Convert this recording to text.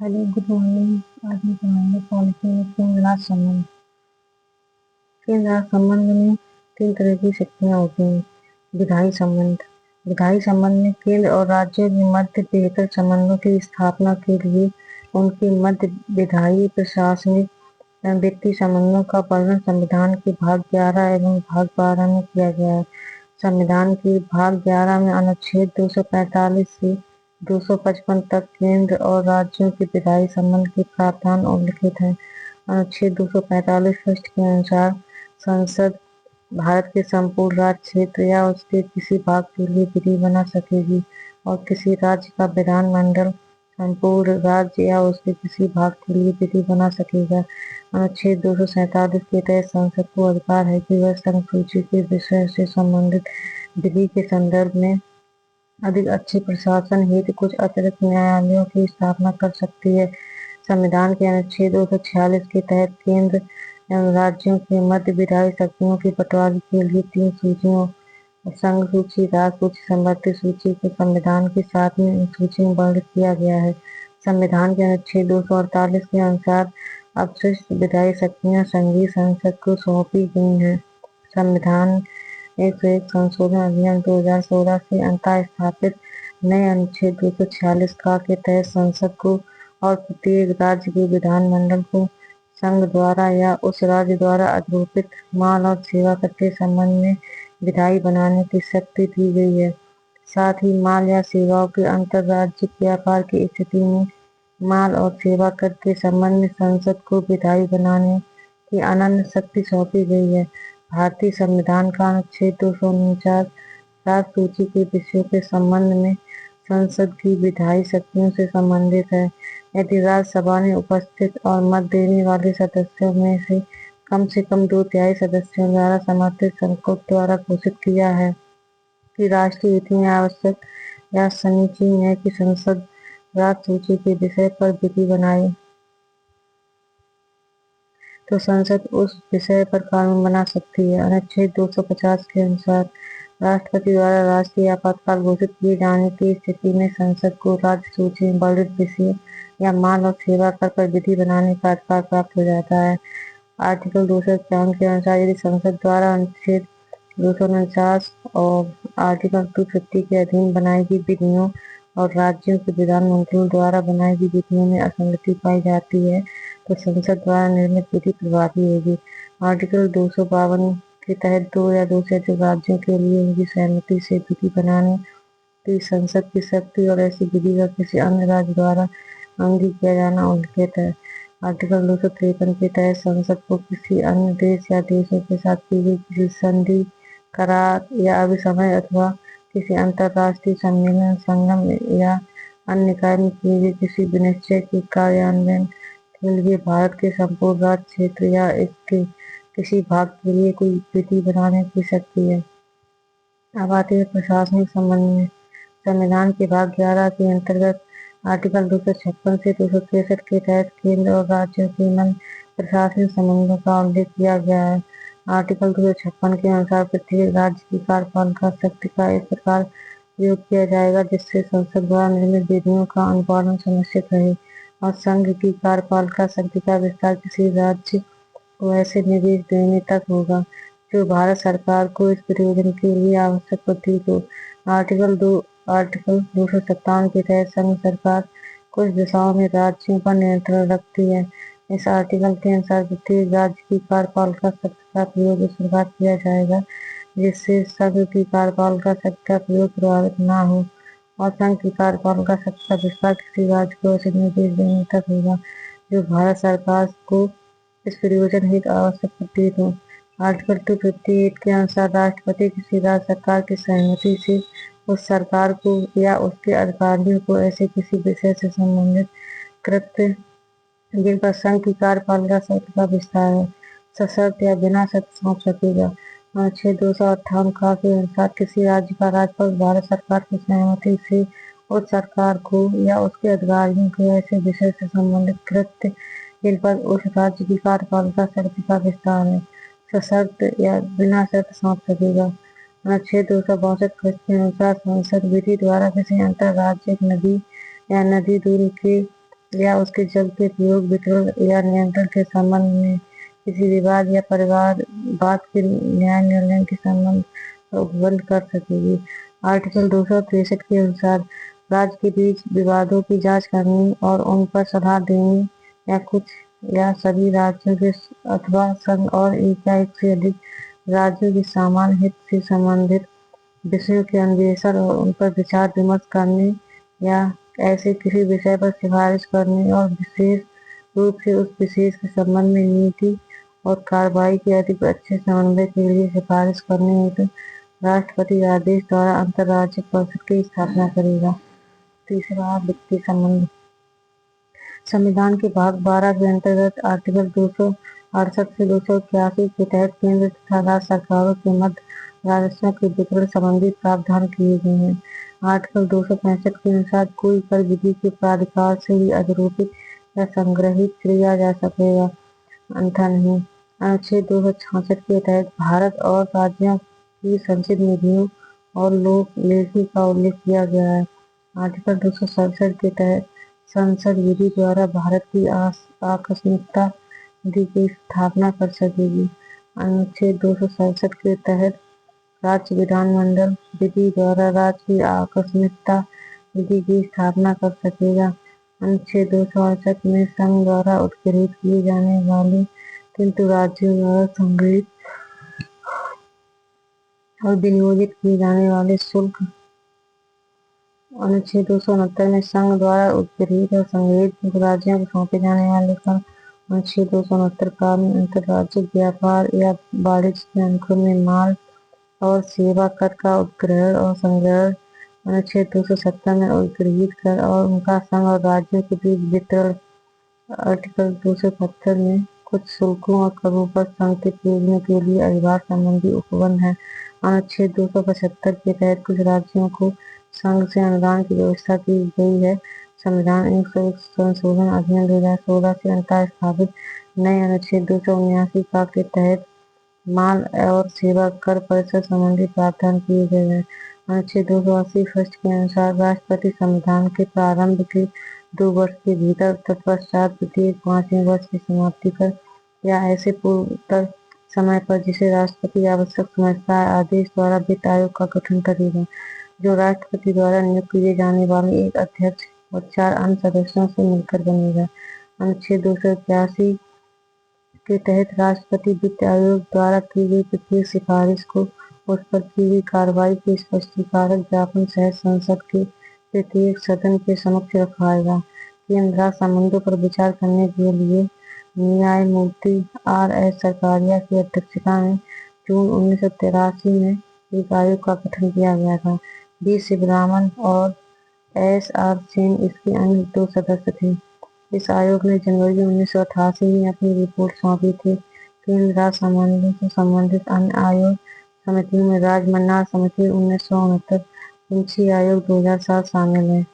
Hello, good morning. आज हम पढ़ेंगे पॉलिसी में केंद्र राज्य संबंध। केंद्र राज्य संबंध में तीन तरह की शक्तियाँ होती हैं। विधायी संबंध। विधायी संबंध में केंद्र और राज्यों के मध्य बेहतर संबंधों की स्थापना के लिए उनके मध्य विधायी प्रशासनिक व्यक्ति संबंधों का वर्णन संविधान के भाग 11 एवं भाग 12 में किया गया है। संविधान के भाग 11 में अनुच्छेद 245 से 255 तक केंद्र और राज्यों के विधायी संबंध के प्रावधान उल्लिखित हैं। अनुच्छेद 245 फर्स्ट के अनुसार संसद भारत के संपूर्ण राज्य क्षेत्र या उसके किसी भाग के लिए विधि बना सकेगी और किसी राज्य का विधानमंडल संपूर्ण राज्य या उसके किसी भाग के लिए विधि बना सकेगा। अनुच्छेद 247 के तहत संसद को अधिकार है कि वह संघ सूची के विषय से संबंधित विधि के संदर्भ में अधिक अच्छे प्रशासन हेतु कुछ अतिरिक्त न्यायालयों की स्थापना कर सकती है। संविधान के अनुच्छेद 246 के तहत केंद्र एवं राज्यों के मध्य विधायी शक्तियों के बंटवारे के लिए 3 सूचियों संघ सूची, राज्य सूची, संवर्ती सूची को संविधान के 7वीं सूची में वर्णित किया गया है। संविधान के अनुच्छेद 248 के अनुसार अवशिष्ट विधायी शक्तियां संघीय संसद को सौंपी गई हैं। संविधान 101 संशोधन अधिनियम 2016 से अंततः स्थापित नए अनुच्छेद 246 का के तहत संसद को और प्रत्येक राज्य के विधानमंडल को संघ द्वारा या उस राज्य द्वारा अधिरोपित माल और सेवा कर के संबंध में विधायी बनाने की शक्ति दी गई है। साथ ही माल या सेवाओं के अंतर्राज्यिक व्यापार की स्थिति में माल और सेवा कर के संबंध में संसद को विधायी बनाने की अनन्य शक्ति सौंपी गई है। भारतीय संविधान का अनुच्छेद 249 राज्य सूची के विषयों के संबंध में संसद की विधायी शक्तियों से संबंधित है। यदि राज्यसभा ने उपस्थित और मत देने वाले सदस्यों में से कम 2/3 सदस्यों द्वारा समर्थित संकोच द्वारा घोषित किया है कि राष्ट्रीय हित में आवश्यक या समीचीन है कि संसद राज्य सूची के विषय पर विधि बनाए, तो संसद उस विषय पर कानून बना सकती है। अनुच्छेद 250 के अनुसार राष्ट्रपति द्वारा राष्ट्रीय आपातकाल घोषित किए जाने की स्थिति में संसद को राज्य सूची में वर्णित विषय या माल और सेवा कर पर विधि बनाने का अधिकार प्राप्त हो जाता है। आर्टिकल 251 के अनुसार यदि संसद द्वारा अनुच्छेद 249 और आर्टिकल 250 के अधीन बनाई गई विधियों और राज्यों के विधानमंडलों द्वारा बनाई गई विधियों में असंगति पाई जाती है तो संसद द्वारा निर्मित विधि प्रभावी होगी। आर्टिकल 252 के तहत 2 या 2 से अधिक राज्यों के लिए उनकी सहमति से विधि बनाने की संसद की शक्ति और ऐसी विधि का किसी अन्य राज्य द्वारा अंगीकार किया जाना उल्लिखित है। आर्टिकल 253 के तहत संसद को किसी अन्य देश या देशों के साथ की गई किसी संधि, करार या अभिसमय अथवा किसी अंतर्राष्ट्रीय सम्मेलन, संगम या अन्य निकाय में किए गए किसी विनिश्चय के कार्यान्वयन के लिए भारत के संपूर्ण राज्य क्षेत्र या इसके किसी भाग के लिए कोई विधि बनाने की शक्ति है। अब आते हैं प्रशासनिक संबंध में। संविधान के भाग 11 के अंतर्गत आर्टिकल 256 से 263 के तहत केंद्र और राज्यों के मध्य प्रशासनिक संबंधों का उल्लेख किया गया है। आर्टिकल 256 के अनुसार प्रत्येक राज्य की कार्यपालिका शक्ति का इस प्रकार प्रयोग किया जाएगा जिससे संसद द्वारा निर्मित विधियों का अनुपालन सुनिश्चित रहे और संघ की कार्यपालिका शक्ति का विस्तार किसी राज्य को ऐसे निर्देश देने तक होगा जो भारत सरकार को इस प्रयोजन के लिए आवश्यक प्रतीत हो। आर्टिकल 257 के तहत संघ सरकार कुछ दिशाओं में राज्यों पर नियंत्रण रखती है। इस आर्टिकल के अनुसार प्रत्येक राज्य की कार्यपालिका शक्ति का प्रयोग इस प्रकार किया जाएगा जिससे संघ की कार्यपालिका शक्ति का प्रयोग प्रभावित न हो और संघ की कार्यपालिका शक्ति का विस्तार किसी राज्य को ऐसे निर्देश देने तक होगा जो भारत सरकार को इस प्रयोजन हेतु आवश्यक प्रतीत हो। आर्टिकल 258 के अनुसार राष्ट्रपति किसी राज्य सरकार की सहमति से उस सरकार को या उसके अधिकारियों को ऐसे किसी विषय से संबंधित कृत्य जिन पर संघ की कार्यपालिका शक्ति का विस्तार है सशर्त या बिना शर्त सौंप सकेगा। अनुच्छेद 258 का के अनुसार किसी राज्य का राज्यपाल भारत सरकार की सहमति से उस सरकार को या उसके अधिकारियों को ऐसे विषय से संबंधित कृत्य जिन पर उस राज्य की कार्यपालिका शक्ति का विस्तार है सशर्त या बिना शर्त सौंप सकेगा। अनुच्छेद 262 के अनुसार संसद विधि द्वारा किसी अंतर्राज्यिक नदी या नदी दूर के या उसके जल के प्रयोग, वितरण या नियंत्रण के संबंध में किसी विवाद या परिवार बात के न्याय निर्णय के संबंध का उपबंध कर सकेगी। आर्टिकल 263 के अनुसार राज्य के बीच विवादों की जांच करने और उन पर सलाह देने या कुछ या सभी राज्यों के अथवा संघ और एक या एक से अधिक राज्यों के सामान्य हित से संबंधित विषयों के अन्वेषण और उन पर विचार विमर्श करने या ऐसे किसी विषय पर सिफारिश करने और विशेष रूप से उस विशेष के संबंध में नीति और कार्रवाई के अधिक अच्छे समन्वय के लिए सिफारिश करने हेतु राष्ट्रपति आदेश द्वारा अंतर्राज्यीय परिषद की स्थापना करेगा। तीसरा, वित्तीय संबंध। संविधान के भाग 12 के अंतर्गत आर्टिकल 268 से 281 के तहत केंद्र तथा राज्य सरकारों के मध्य राजस्व के वितरण संबंधी प्रावधान किए गए हैं। आर्टिकल 265 के अनुसार कोई कर विधि के प्राधिकार से ही अधिरोपित या संग्रहित किया जा सकेगा, अन्यथा नहीं। अनुच्छेद 266 के तहत भारत और राज्यों की संचित निधियों और लोक लेखी का उल्लेख किया गया है। आर्टिकल 267 के तहत संसद विधि द्वारा भारत की आकस्मिकता निधि की स्थापना कर सकेगी। अनुच्छेद 267 के तहत राज्य विधानमंडल विधि द्वारा राज्य की आकस्मिकता निधि की स्थापना कर सकेगा। अनुच्छेद 268 में संघ द्वारा उत्प्रेरित किए जाने वाले किंतु राज्यों द्वारा संग्रहित और विनियोजित किए जाने वाले शुल्क। अनुच्छेद 269 में संघ द्वारा उत्प्रेरित और संग्रहित किंतु राज्यों को सौंपे जाने वाले कर। अनुच्छेद 269 का में अंतर्राज्यिक व्यापार या वाणिज्य के अनुक्रम में माल और सेवा कर का उपग्रहण और संग्रहण। अनुच्छेद 270 में उत्प्रेरित कर और उनका संघ और राज्यों के बीच वितरण। आर्टिकल 275 में कुछ शुल्कों और करों पर संघ के प्रयोजनों के लिए अधिभार संबंधी उपबंध है। अनुच्छेद 275 के तहत कुछ राज्यों को संघ से अनुदान की व्यवस्था की गई है। संविधान 101 संशोधन अधिनियम 2016 से अंततः स्थापित नए अनुच्छेद 279 का के तहत माल और सेवा कर परिषद संबंधी प्रावधान किए गए हैं। अनुच्छेद 280 फर्स्ट के अनुसार राष्ट्रपति संविधान के प्रारंभ के 2 वर्ष के भीतर तत्पश्चात प्रत्येक 5वें वर्ष की समाप्ति पर या ऐसे पूर्वोत्तर समय पर जिसे राष्ट्रपति आवश्यक समझता है आदेश द्वारा वित्त आयोग का गठन करेगा, जो राष्ट्रपति द्वारा नियुक्त किए जाने वाले एक अध्यक्ष और 4 अन्य सदस्यों से मिलकर बनेगा। अनुच्छेद 281 के तहत राष्ट्रपति वित्त आयोग द्वारा की गई प्रत्येक सिफारिश को उस पर की गई कार्रवाई के स्पष्टीकारक ज्ञापन सहित संसद के प्रत्येक सदन के समक्ष रखाएगा। केंद्र राज्य संबंधों पर विचार करने के लिए न्यायमूर्ति R.S. सरकारिया की अध्यक्षता में जून 1983 में एक आयोग का गठन किया गया था। B. शिवरामन और S.R. सेन इसके अन्य 2 सदस्य थे। इस आयोग ने जनवरी 1988 में अपनी रिपोर्ट सौंपी थी। केंद्र राज्य संबंधों से संबंधित अन्य आयोग समितियों में राज्य मन्नार समिति 1969, पंछी आयोग 2007 शामिल है।